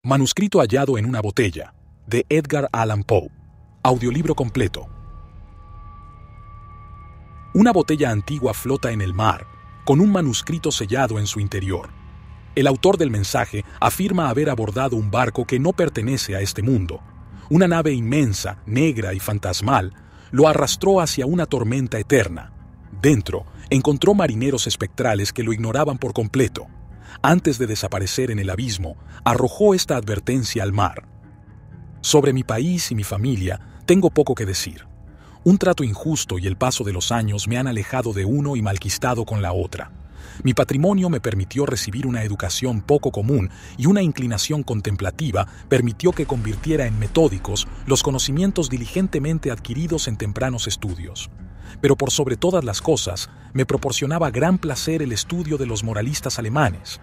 Manuscrito hallado en una botella, de Edgar Allan Poe. Audiolibro completo. Una botella antigua flota en el mar, con un manuscrito sellado en su interior. El autor del mensaje afirma haber abordado un barco que no pertenece a este mundo. Una nave inmensa, negra y fantasmal, lo arrastró hacia una tormenta eterna. Dentro, encontró marineros espectrales que lo ignoraban por completo. Antes de desaparecer en el abismo, arrojó esta advertencia al mar. Sobre mi país y mi familia, tengo poco que decir. Un trato injusto y el paso de los años me han alejado de uno y malquistado con la otra. Mi patrimonio me permitió recibir una educación poco común y una inclinación contemplativa permitió que convirtiera en metódicos los conocimientos diligentemente adquiridos en tempranos estudios. Pero por sobre todas las cosas, me proporcionaba gran placer el estudio de los moralistas alemanes,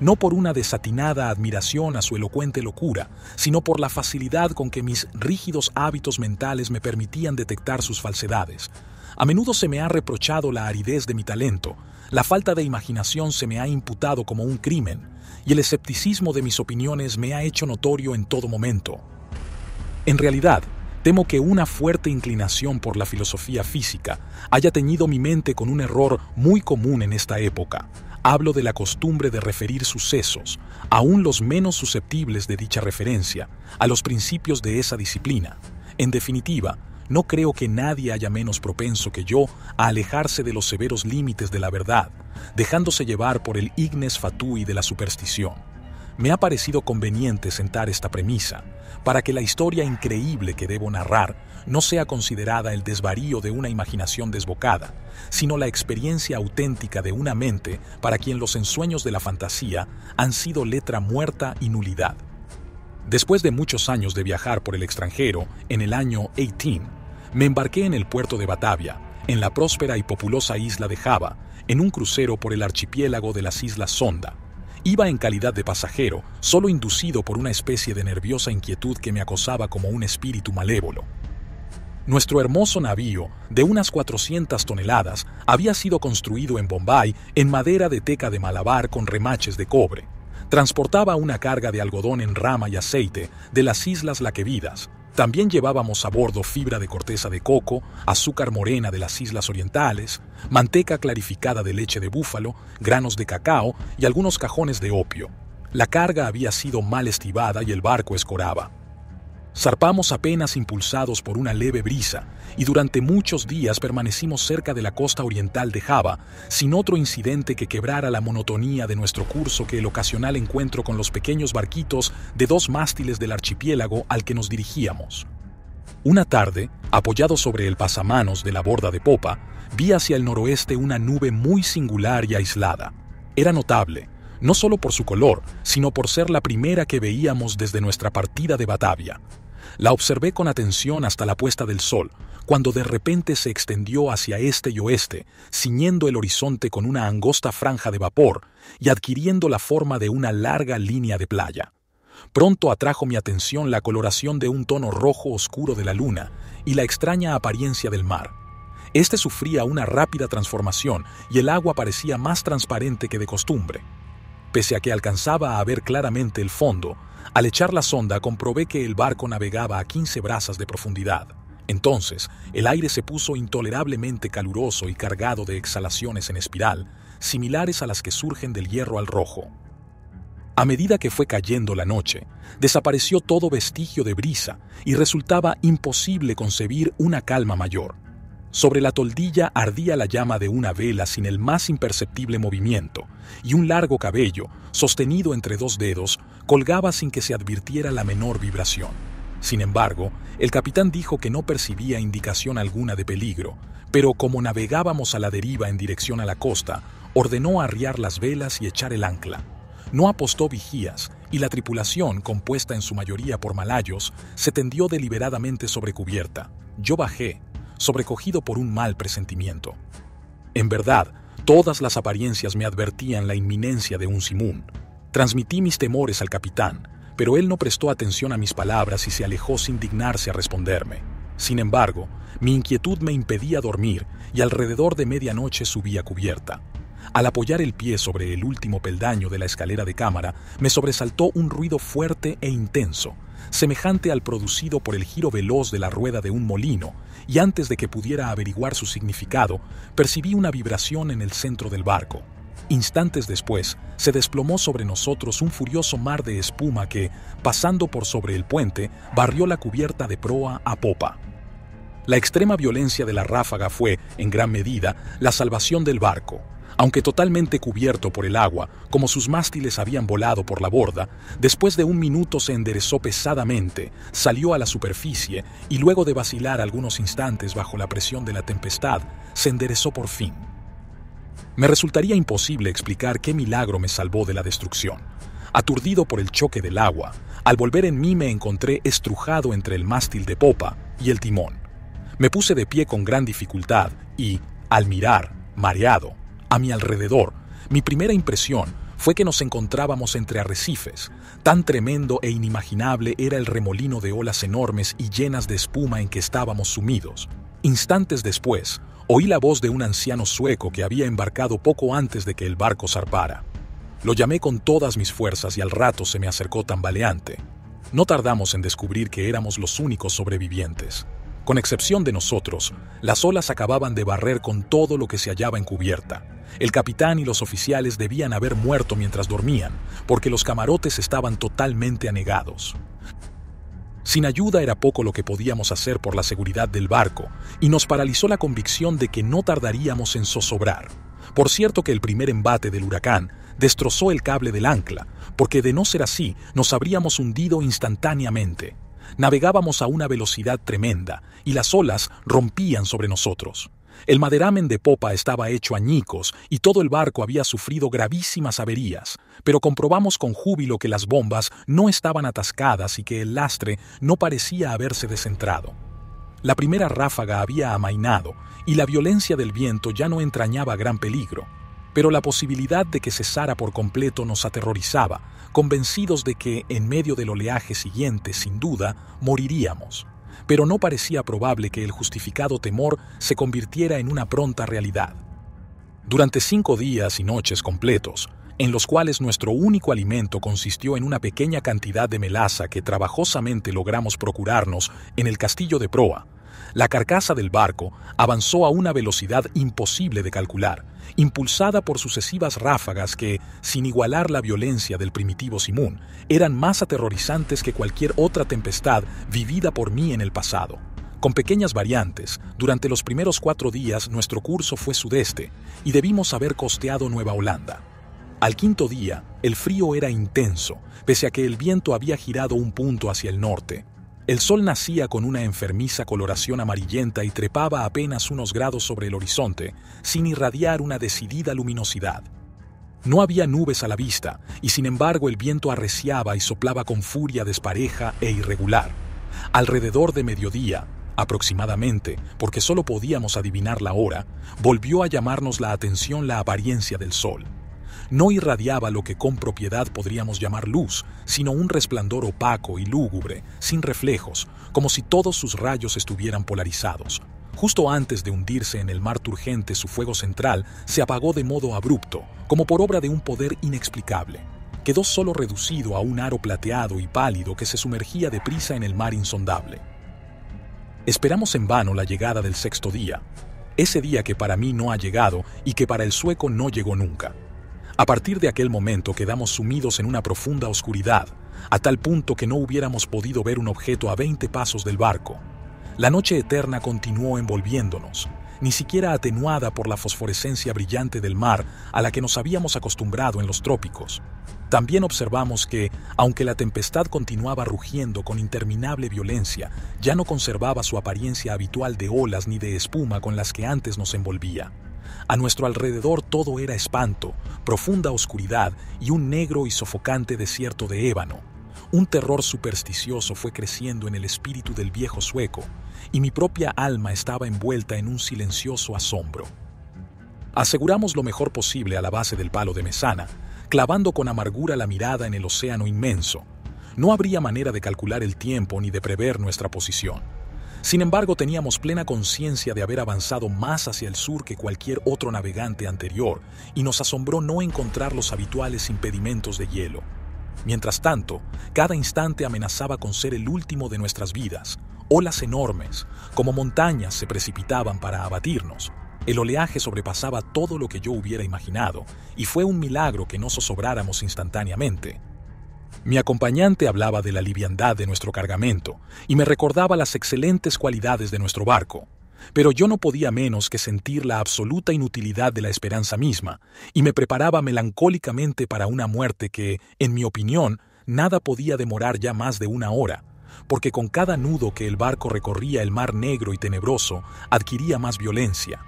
no por una desatinada admiración a su elocuente locura, sino por la facilidad con que mis rígidos hábitos mentales me permitían detectar sus falsedades. A menudo se me ha reprochado la aridez de mi talento, la falta de imaginación se me ha imputado como un crimen, y el escepticismo de mis opiniones me ha hecho notorio en todo momento. En realidad, temo que una fuerte inclinación por la filosofía física haya teñido mi mente con un error muy común en esta época. Hablo de la costumbre de referir sucesos, aún los menos susceptibles de dicha referencia, a los principios de esa disciplina. En definitiva, no creo que nadie haya menos propenso que yo a alejarse de los severos límites de la verdad, dejándose llevar por el ignes fatui de la superstición. Me ha parecido conveniente sentar esta premisa, para que la historia increíble que debo narrar no sea considerada el desvarío de una imaginación desbocada, sino la experiencia auténtica de una mente para quien los ensueños de la fantasía han sido letra muerta y nulidad. Después de muchos años de viajar por el extranjero, en el año 18, me embarqué en el puerto de Batavia, en la próspera y populosa isla de Java, en un crucero por el archipiélago de las Islas Sonda. Iba en calidad de pasajero, solo inducido por una especie de nerviosa inquietud que me acosaba como un espíritu malévolo. Nuestro hermoso navío, de unas 400 toneladas, había sido construido en Bombay en madera de teca de Malabar con remaches de cobre. Transportaba una carga de algodón en rama y aceite de las Islas Laquevidas. También llevábamos a bordo fibra de corteza de coco, azúcar morena de las Islas Orientales, manteca clarificada de leche de búfalo, granos de cacao y algunos cajones de opio. La carga había sido mal estibada y el barco escoraba. Zarpamos apenas impulsados por una leve brisa y durante muchos días permanecimos cerca de la costa oriental de Java, sin otro incidente que quebrara la monotonía de nuestro curso que el ocasional encuentro con los pequeños barquitos de 2 mástiles del archipiélago al que nos dirigíamos. Una tarde, apoyado sobre el pasamanos de la borda de popa, vi hacia el noroeste una nube muy singular y aislada. Era notable, no solo por su color, sino por ser la primera que veíamos desde nuestra partida de Batavia. La observé con atención hasta la puesta del sol, cuando de repente se extendió hacia este y oeste, ciñendo el horizonte con una angosta franja de vapor y adquiriendo la forma de una larga línea de playa. Pronto atrajo mi atención la coloración de un tono rojo oscuro de la luna y la extraña apariencia del mar. Este sufría una rápida transformación y el agua parecía más transparente que de costumbre. Pese a que alcanzaba a ver claramente el fondo, al echar la sonda comprobé que el barco navegaba a 15 brazas de profundidad. Entonces, el aire se puso intolerablemente caluroso y cargado de exhalaciones en espiral, similares a las que surgen del hierro al rojo. A medida que fue cayendo la noche, desapareció todo vestigio de brisa y resultaba imposible concebir una calma mayor. Sobre la toldilla ardía la llama de una vela sin el más imperceptible movimiento, y un largo cabello, sostenido entre 2 dedos, colgaba sin que se advirtiera la menor vibración. Sin embargo, el capitán dijo que no percibía indicación alguna de peligro, pero como navegábamos a la deriva en dirección a la costa, ordenó arriar las velas y echar el ancla. No apostó vigías, y la tripulación, compuesta en su mayoría por malayos, se tendió deliberadamente sobre cubierta. Yo bajé, sobrecogido por un mal presentimiento. En verdad, todas las apariencias me advertían la inminencia de un simoún. Transmití mis temores al capitán, pero él no prestó atención a mis palabras y se alejó sin dignarse a responderme. Sin embargo, mi inquietud me impedía dormir y alrededor de medianoche subí a cubierta. Al apoyar el pie sobre el último peldaño de la escalera de cámara, me sobresaltó un ruido fuerte e intenso, semejante al producido por el giro veloz de la rueda de un molino, y antes de que pudiera averiguar su significado, percibí una vibración en el centro del barco. Instantes después, se desplomó sobre nosotros un furioso mar de espuma que, pasando por sobre el puente, barrió la cubierta de proa a popa. La extrema violencia de la ráfaga fue, en gran medida, la salvación del barco. Aunque totalmente cubierto por el agua, como sus mástiles habían volado por la borda, después de un minuto se enderezó pesadamente, salió a la superficie y luego de vacilar algunos instantes bajo la presión de la tempestad, se enderezó por fin. Me resultaría imposible explicar qué milagro me salvó de la destrucción. Aturdido por el choque del agua, al volver en mí me encontré estrujado entre el mástil de popa y el timón. Me puse de pie con gran dificultad y, al mirar, mareado, a mi alrededor, mi primera impresión fue que nos encontrábamos entre arrecifes. Tan tremendo e inimaginable era el remolino de olas enormes y llenas de espuma en que estábamos sumidos. Instantes después, oí la voz de un anciano sueco que había embarcado poco antes de que el barco zarpara. Lo llamé con todas mis fuerzas y al rato se me acercó tambaleante. No tardamos en descubrir que éramos los únicos sobrevivientes. Con excepción de nosotros, las olas acababan de barrer con todo lo que se hallaba en cubierta. El capitán y los oficiales debían haber muerto mientras dormían, porque los camarotes estaban totalmente anegados. Sin ayuda era poco lo que podíamos hacer por la seguridad del barco, y nos paralizó la convicción de que no tardaríamos en zozobrar. Por cierto que el primer embate del huracán destrozó el cable del ancla, porque de no ser así nos habríamos hundido instantáneamente. Navegábamos a una velocidad tremenda y las olas rompían sobre nosotros. El maderamen de popa estaba hecho añicos y todo el barco había sufrido gravísimas averías, pero comprobamos con júbilo que las bombas no estaban atascadas y que el lastre no parecía haberse descentrado. La primera ráfaga había amainado y la violencia del viento ya no entrañaba gran peligro, pero la posibilidad de que cesara por completo nos aterrorizaba, convencidos de que, en medio del oleaje siguiente, sin duda, moriríamos. Pero no parecía probable que el justificado temor se convirtiera en una pronta realidad. Durante 5 días y noches completos, en los cuales nuestro único alimento consistió en una pequeña cantidad de melaza que trabajosamente logramos procurarnos en el castillo de proa, la carcasa del barco avanzó a una velocidad imposible de calcular, impulsada por sucesivas ráfagas que, sin igualar la violencia del primitivo Simoún, eran más aterrorizantes que cualquier otra tempestad vivida por mí en el pasado. Con pequeñas variantes, durante los primeros 4 días nuestro curso fue sudeste y debimos haber costeado Nueva Holanda. Al 5.º día, el frío era intenso, pese a que el viento había girado un punto hacia el norte. El sol nacía con una enfermiza coloración amarillenta y trepaba apenas unos grados sobre el horizonte, sin irradiar una decidida luminosidad. No había nubes a la vista, y sin embargo el viento arreciaba y soplaba con furia despareja e irregular. Alrededor de mediodía, aproximadamente, porque solo podíamos adivinar la hora, volvió a llamarnos la atención la apariencia del sol. No irradiaba lo que con propiedad podríamos llamar luz, sino un resplandor opaco y lúgubre, sin reflejos, como si todos sus rayos estuvieran polarizados. Justo antes de hundirse en el mar turgente, su fuego central se apagó de modo abrupto, como por obra de un poder inexplicable. Quedó solo reducido a un aro plateado y pálido que se sumergía deprisa en el mar insondable. Esperamos en vano la llegada del 6.º día, ese día que para mí no ha llegado y que para el sueco no llegó nunca. A partir de aquel momento quedamos sumidos en una profunda oscuridad, a tal punto que no hubiéramos podido ver un objeto a 20 pasos del barco. La noche eterna continuó envolviéndonos, ni siquiera atenuada por la fosforescencia brillante del mar a la que nos habíamos acostumbrado en los trópicos. También observamos que, aunque la tempestad continuaba rugiendo con interminable violencia, ya no conservaba su apariencia habitual de olas ni de espuma con las que antes nos envolvía. A nuestro alrededor todo era espanto, profunda oscuridad y un negro y sofocante desierto de ébano. Un terror supersticioso fue creciendo en el espíritu del viejo sueco, y mi propia alma estaba envuelta en un silencioso asombro. Aseguramos lo mejor posible a la base del palo de mesana, clavando con amargura la mirada en el océano inmenso. No habría manera de calcular el tiempo ni de prever nuestra posición. Sin embargo, teníamos plena conciencia de haber avanzado más hacia el sur que cualquier otro navegante anterior, y nos asombró no encontrar los habituales impedimentos de hielo. Mientras tanto, cada instante amenazaba con ser el último de nuestras vidas. Olas enormes, como montañas, se precipitaban para abatirnos. El oleaje sobrepasaba todo lo que yo hubiera imaginado, y fue un milagro que no zozobráramos instantáneamente. Mi acompañante hablaba de la liviandad de nuestro cargamento y me recordaba las excelentes cualidades de nuestro barco, pero yo no podía menos que sentir la absoluta inutilidad de la esperanza misma y me preparaba melancólicamente para una muerte que, en mi opinión, nada podía demorar ya más de una hora, porque con cada nudo que el barco recorría el mar negro y tenebroso adquiría más violencia.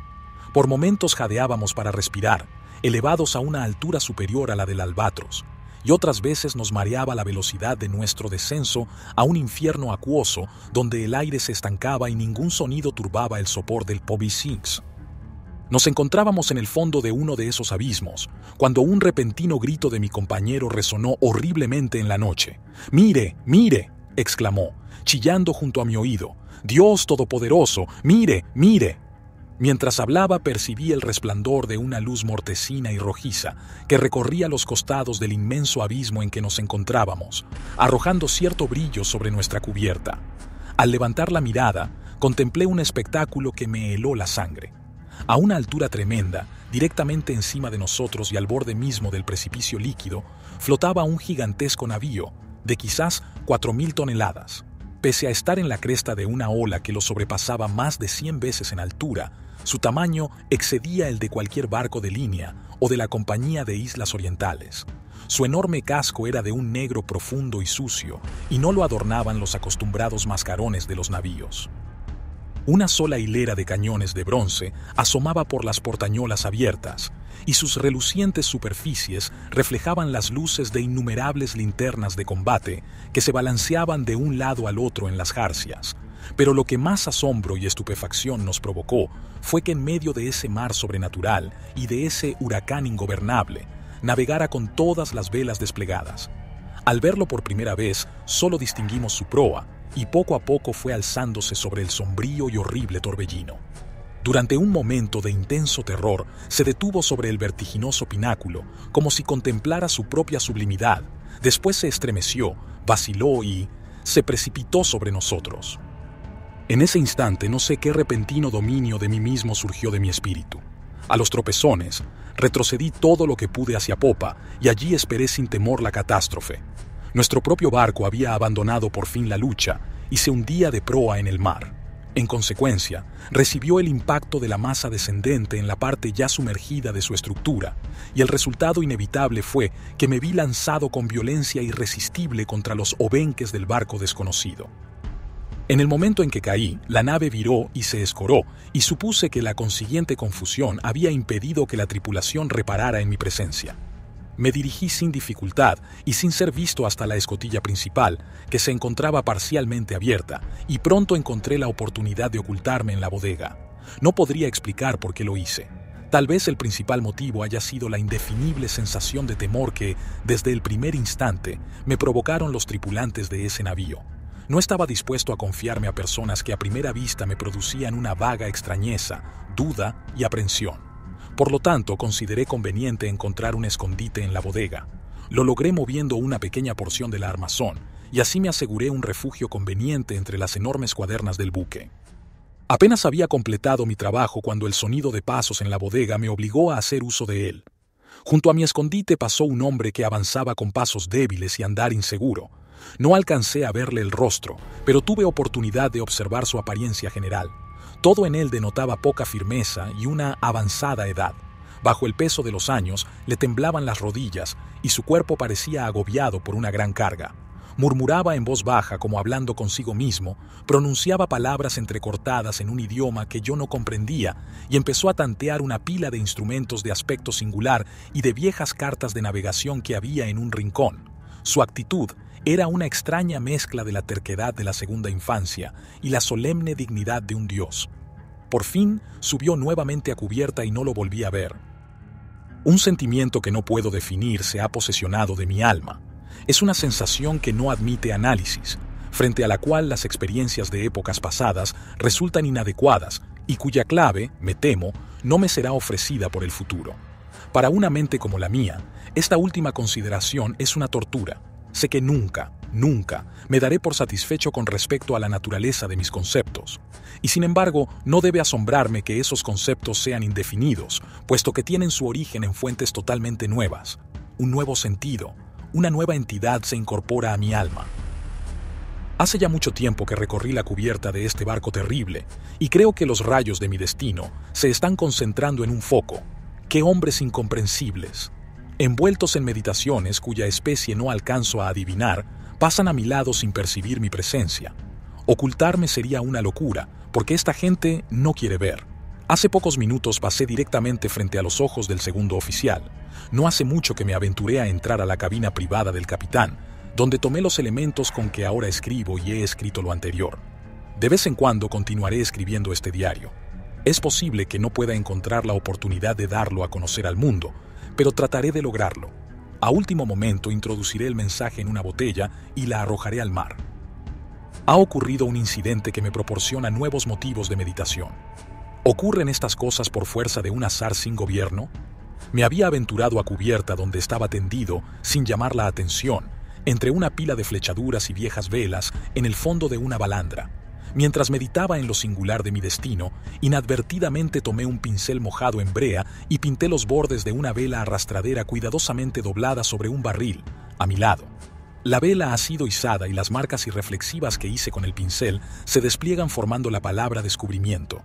Por momentos jadeábamos para respirar, elevados a una altura superior a la del albatros, y otras veces nos mareaba la velocidad de nuestro descenso a un infierno acuoso donde el aire se estancaba y ningún sonido turbaba el sopor del Pobby Six. Nos encontrábamos en el fondo de uno de esos abismos, cuando un repentino grito de mi compañero resonó horriblemente en la noche. «¡Mire, mire!», exclamó, chillando junto a mi oído. «¡Dios Todopoderoso! ¡Mire, mire!». Mientras hablaba percibí el resplandor de una luz mortecina y rojiza que recorría los costados del inmenso abismo en que nos encontrábamos, arrojando cierto brillo sobre nuestra cubierta. Al levantar la mirada, contemplé un espectáculo que me heló la sangre. A una altura tremenda, directamente encima de nosotros y al borde mismo del precipicio líquido, flotaba un gigantesco navío, de quizás 4.000 toneladas. Pese a estar en la cresta de una ola que lo sobrepasaba más de 100 veces en altura, su tamaño excedía el de cualquier barco de línea o de la Compañía de Islas Orientales. Su enorme casco era de un negro profundo y sucio, y no lo adornaban los acostumbrados mascarones de los navíos. Una sola hilera de cañones de bronce asomaba por las portañolas abiertas, y sus relucientes superficies reflejaban las luces de innumerables linternas de combate que se balanceaban de un lado al otro en las jarcias. Pero lo que más asombro y estupefacción nos provocó fue que en medio de ese mar sobrenatural y de ese huracán ingobernable, navegara con todas las velas desplegadas. Al verlo por primera vez, solo distinguimos su proa, y poco a poco fue alzándose sobre el sombrío y horrible torbellino. Durante un momento de intenso terror, se detuvo sobre el vertiginoso pináculo, como si contemplara su propia sublimidad. Después se estremeció, vaciló y se precipitó sobre nosotros. En ese instante no sé qué repentino dominio de mí mismo surgió de mi espíritu. A los tropezones, retrocedí todo lo que pude hacia popa y allí esperé sin temor la catástrofe. Nuestro propio barco había abandonado por fin la lucha y se hundía de proa en el mar. En consecuencia, recibió el impacto de la masa descendente en la parte ya sumergida de su estructura, y el resultado inevitable fue que me vi lanzado con violencia irresistible contra los obenques del barco desconocido. En el momento en que caí, la nave viró y se escoró, y supuse que la consiguiente confusión había impedido que la tripulación reparara en mi presencia. Me dirigí sin dificultad y sin ser visto hasta la escotilla principal, que se encontraba parcialmente abierta, y pronto encontré la oportunidad de ocultarme en la bodega. No podría explicar por qué lo hice. Tal vez el principal motivo haya sido la indefinible sensación de temor que, desde el primer instante, me provocaron los tripulantes de ese navío. No estaba dispuesto a confiarme a personas que a primera vista me producían una vaga extrañeza, duda y aprensión. Por lo tanto, consideré conveniente encontrar un escondite en la bodega. Lo logré moviendo una pequeña porción del armazón, y así me aseguré un refugio conveniente entre las enormes cuadernas del buque. Apenas había completado mi trabajo cuando el sonido de pasos en la bodega me obligó a hacer uso de él. Junto a mi escondite pasó un hombre que avanzaba con pasos débiles y andar inseguro. No alcancé a verle el rostro, pero tuve oportunidad de observar su apariencia general. Todo en él denotaba poca firmeza y una avanzada edad. Bajo el peso de los años le temblaban las rodillas y su cuerpo parecía agobiado por una gran carga. Murmuraba en voz baja como hablando consigo mismo, pronunciaba palabras entrecortadas en un idioma que yo no comprendía y empezó a tantear una pila de instrumentos de aspecto singular y de viejas cartas de navegación que había en un rincón. Su actitud era una extraña mezcla de la terquedad de la segunda infancia y la solemne dignidad de un dios. Por fin subió nuevamente a cubierta y no lo volví a ver. Un sentimiento que no puedo definir se ha posesionado de mi alma. Es una sensación que no admite análisis. frente a la cual las experiencias de épocas pasadas resultan inadecuadas y cuya clave, me temo, no me será ofrecida por el futuro. Para una mente como la mía, esta última consideración es una tortura. Sé que nunca me daré por satisfecho con respecto a la naturaleza de mis conceptos. Y sin embargo, no debe asombrarme que esos conceptos sean indefinidos, puesto que tienen su origen en fuentes totalmente nuevas. Un nuevo sentido, una nueva entidad se incorpora a mi alma. Hace ya mucho tiempo que recorrí la cubierta de este barco terrible, y creo que los rayos de mi destino se están concentrando en un foco. ¡Qué hombres incomprensibles! Envueltos en meditaciones cuya especie no alcanzo a adivinar, pasan a mi lado sin percibir mi presencia. Ocultarme sería una locura, porque esta gente no quiere ver. Hace pocos minutos pasé directamente frente a los ojos del segundo oficial. No hace mucho que me aventuré a entrar a la cabina privada del capitán, donde tomé los elementos con que ahora escribo y he escrito lo anterior. De vez en cuando continuaré escribiendo este diario. Es posible que no pueda encontrar la oportunidad de darlo a conocer al mundo, pero trataré de lograrlo. A último momento introduciré el mensaje en una botella y la arrojaré al mar. Ha ocurrido un incidente que me proporciona nuevos motivos de meditación. ¿Ocurren estas cosas por fuerza de un azar sin gobierno? Me había aventurado a cubierta donde estaba tendido, sin llamar la atención, entre una pila de flechaduras y viejas velas en el fondo de una balandra. Mientras meditaba en lo singular de mi destino, inadvertidamente tomé un pincel mojado en brea y pinté los bordes de una vela arrastradera cuidadosamente doblada sobre un barril, a mi lado. La vela ha sido izada y las marcas irreflexivas que hice con el pincel se despliegan formando la palabra descubrimiento.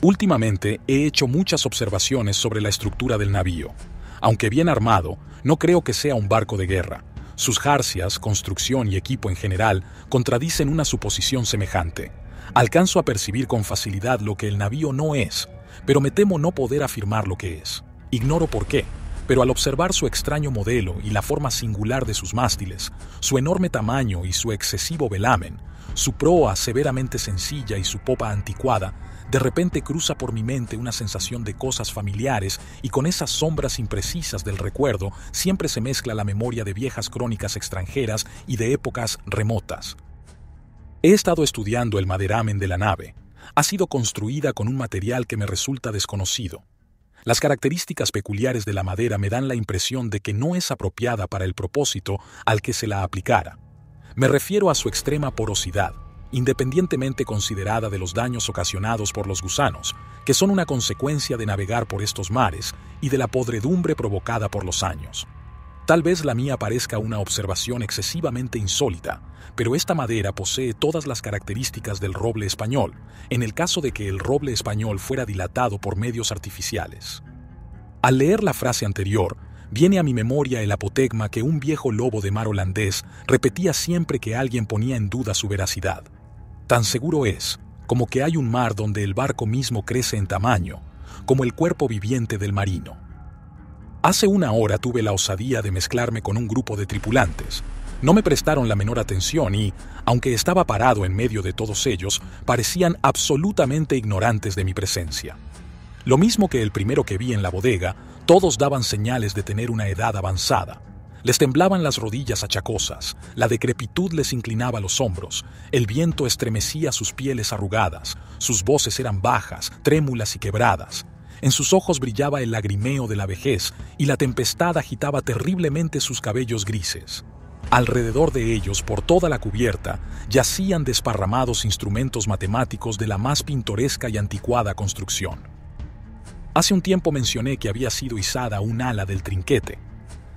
Últimamente he hecho muchas observaciones sobre la estructura del navío. Aunque bien armado, no creo que sea un barco de guerra. Sus jarcias, construcción y equipo en general contradicen una suposición semejante. Alcanzo a percibir con facilidad lo que el navío no es, pero me temo no poder afirmar lo que es. Ignoro por qué, pero al observar su extraño modelo y la forma singular de sus mástiles, su enorme tamaño y su excesivo velamen, su proa severamente sencilla y su popa anticuada, de repente cruza por mi mente una sensación de cosas familiares y con esas sombras imprecisas del recuerdo siempre se mezcla la memoria de viejas crónicas extranjeras y de épocas remotas. He estado estudiando el maderamen de la nave. Ha sido construida con un material que me resulta desconocido. Las características peculiares de la madera me dan la impresión de que no es apropiada para el propósito al que se la aplicara. Me refiero a su extrema porosidad, independientemente considerada de los daños ocasionados por los gusanos, que son una consecuencia de navegar por estos mares y de la podredumbre provocada por los años. Tal vez la mía parezca una observación excesivamente insólita, pero esta madera posee todas las características del roble español, en el caso de que el roble español fuera dilatado por medios artificiales. Al leer la frase anterior, viene a mi memoria el apotegma que un viejo lobo de mar holandés repetía siempre que alguien ponía en duda su veracidad. Tan seguro es como que hay un mar donde el barco mismo crece en tamaño, como el cuerpo viviente del marino. Hace una hora tuve la osadía de mezclarme con un grupo de tripulantes. No me prestaron la menor atención y, aunque estaba parado en medio de todos ellos, parecían absolutamente ignorantes de mi presencia. Lo mismo que el primero que vi en la bodega, todos daban señales de tener una edad avanzada. Les temblaban las rodillas achacosas, la decrepitud les inclinaba los hombros, el viento estremecía sus pieles arrugadas, sus voces eran bajas, trémulas y quebradas. En sus ojos brillaba el lagrimeo de la vejez y la tempestad agitaba terriblemente sus cabellos grises. Alrededor de ellos, por toda la cubierta, yacían desparramados instrumentos matemáticos de la más pintoresca y anticuada construcción. Hace un tiempo mencioné que había sido izada un ala del trinquete.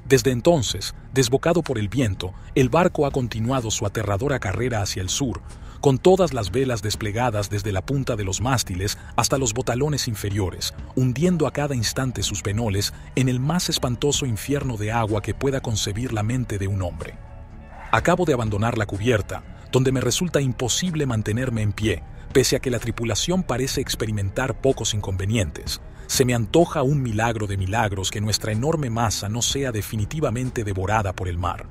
Desde entonces, desbocado por el viento, el barco ha continuado su aterradora carrera hacia el sur, con todas las velas desplegadas desde la punta de los mástiles hasta los botalones inferiores, hundiendo a cada instante sus penoles en el más espantoso infierno de agua que pueda concebir la mente de un hombre. Acabo de abandonar la cubierta, donde me resulta imposible mantenerme en pie, pese a que la tripulación parece experimentar pocos inconvenientes. Se me antoja un milagro de milagros que nuestra enorme masa no sea definitivamente devorada por el mar.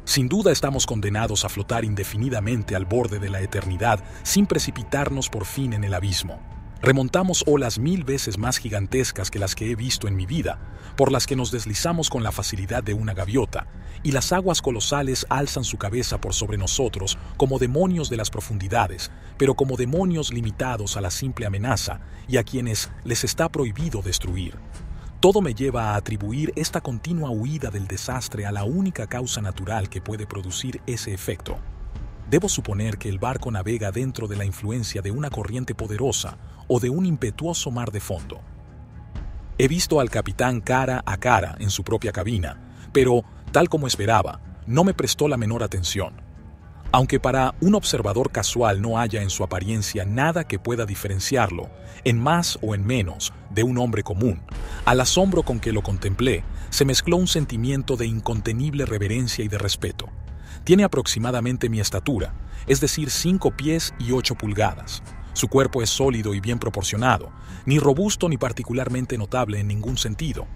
Sin duda estamos condenados a flotar indefinidamente al borde de la eternidad sin precipitarnos por fin en el abismo. Remontamos olas 1000 veces más gigantescas que las que he visto en mi vida, por las que nos deslizamos con la facilidad de una gaviota, y las aguas colosales alzan su cabeza por sobre nosotros como demonios de las profundidades, pero como demonios limitados a la simple amenaza y a quienes les está prohibido destruir. Todo me lleva a atribuir esta continua huida del desastre a la única causa natural que puede producir ese efecto. Debo suponer que el barco navega dentro de la influencia de una corriente poderosa o de un impetuoso mar de fondo. He visto al capitán cara a cara en su propia cabina, pero, tal como esperaba, no me prestó la menor atención. Aunque para un observador casual no haya en su apariencia nada que pueda diferenciarlo, en más o en menos, de un hombre común, al asombro con que lo contemplé, se mezcló un sentimiento de incontenible reverencia y de respeto. Tiene aproximadamente mi estatura, es decir, 5 pies y 8 pulgadas. Su cuerpo es sólido y bien proporcionado, ni robusto ni particularmente notable en ningún sentido.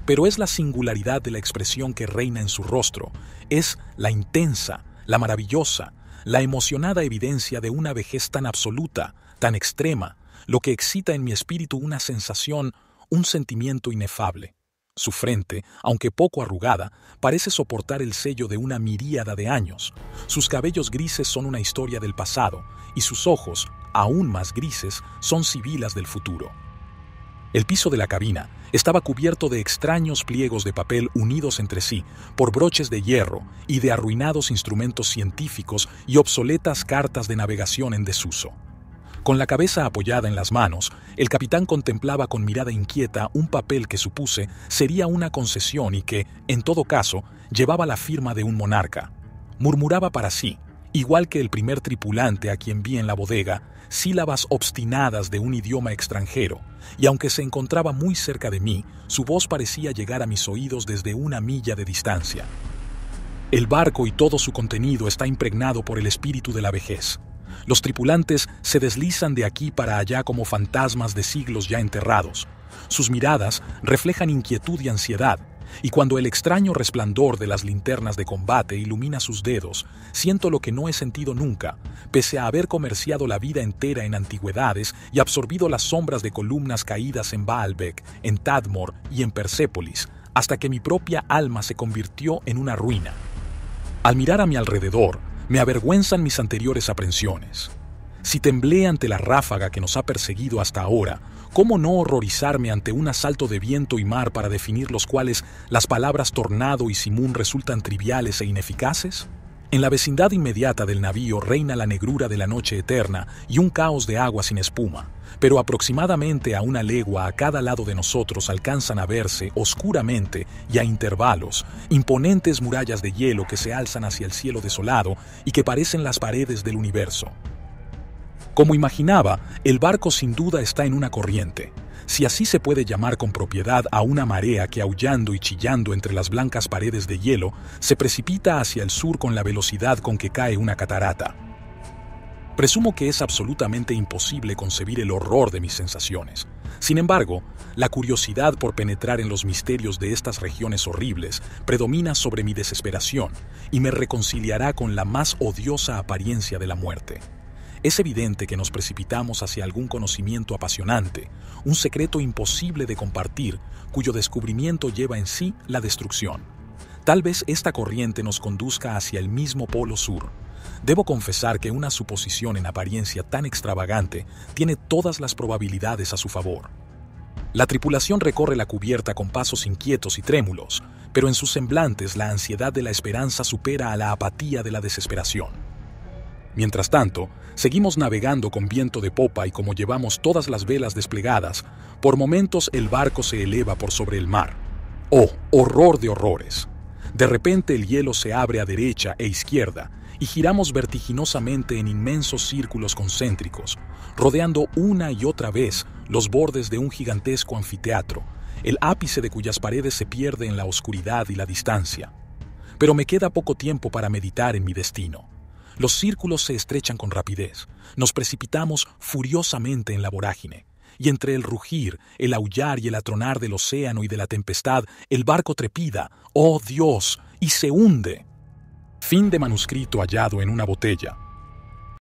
Pero es la singularidad de la expresión que reina en su rostro, es la intensa, la maravillosa, la emocionada evidencia de una vejez tan absoluta, tan extrema, lo que excita en mi espíritu una sensación, un sentimiento inefable. Su frente, aunque poco arrugada, parece soportar el sello de una miríada de años. Sus cabellos grises son una historia del pasado, y sus ojos, aún más grises, son sibilas del futuro. El piso de la cabina estaba cubierto de extraños pliegos de papel unidos entre sí por broches de hierro y de arruinados instrumentos científicos y obsoletas cartas de navegación en desuso. Con la cabeza apoyada en las manos, el capitán contemplaba con mirada inquieta un papel que supuse sería una concesión y que, en todo caso, llevaba la firma de un monarca. Murmuraba para sí, igual que el primer tripulante a quien vi en la bodega, sílabas obstinadas de un idioma extranjero, y aunque se encontraba muy cerca de mí, su voz parecía llegar a mis oídos desde 1 milla de distancia. El barco y todo su contenido está impregnado por el espíritu de la vejez. Los tripulantes se deslizan de aquí para allá como fantasmas de siglos ya enterrados. Sus miradas reflejan inquietud y ansiedad, y cuando el extraño resplandor de las linternas de combate ilumina sus dedos, siento lo que no he sentido nunca, pese a haber comerciado la vida entera en antigüedades y absorbido las sombras de columnas caídas en Baalbek, en Tadmor y en Persépolis, hasta que mi propia alma se convirtió en una ruina. Al mirar a mi alrededor, me avergüenzan mis anteriores aprensiones. Si temblé ante la ráfaga que nos ha perseguido hasta ahora, ¿cómo no horrorizarme ante un asalto de viento y mar para definir los cuales las palabras tornado y simún resultan triviales e ineficaces? En la vecindad inmediata del navío reina la negrura de la noche eterna y un caos de agua sin espuma, pero aproximadamente a 1 legua a cada lado de nosotros alcanzan a verse, oscuramente y a intervalos, imponentes murallas de hielo que se alzan hacia el cielo desolado y que parecen las paredes del universo. Como imaginaba, el barco sin duda está en una corriente, si así se puede llamar con propiedad a una marea que aullando y chillando entre las blancas paredes de hielo se precipita hacia el sur con la velocidad con que cae una catarata. Presumo que es absolutamente imposible concebir el horror de mis sensaciones. Sin embargo, la curiosidad por penetrar en los misterios de estas regiones horribles predomina sobre mi desesperación y me reconciliará con la más odiosa apariencia de la muerte. Es evidente que nos precipitamos hacia algún conocimiento apasionante, un secreto imposible de compartir, cuyo descubrimiento lleva en sí la destrucción. Tal vez esta corriente nos conduzca hacia el mismo polo sur. Debo confesar que una suposición en apariencia tan extravagante tiene todas las probabilidades a su favor. La tripulación recorre la cubierta con pasos inquietos y trémulos, pero en sus semblantes la ansiedad de la esperanza supera a la apatía de la desesperación. Mientras tanto, seguimos navegando con viento de popa y como llevamos todas las velas desplegadas, por momentos el barco se eleva por sobre el mar. ¡Oh, horror de horrores! De repente el hielo se abre a derecha e izquierda y giramos vertiginosamente en inmensos círculos concéntricos, rodeando una y otra vez los bordes de un gigantesco anfiteatro, el ápice de cuyas paredes se pierde en la oscuridad y la distancia. Pero me queda poco tiempo para meditar en mi destino. Los círculos se estrechan con rapidez, nos precipitamos furiosamente en la vorágine, y entre el rugir, el aullar y el atronar del océano y de la tempestad, el barco trepida, ¡oh Dios!, y se hunde. Fin de manuscrito hallado en una botella.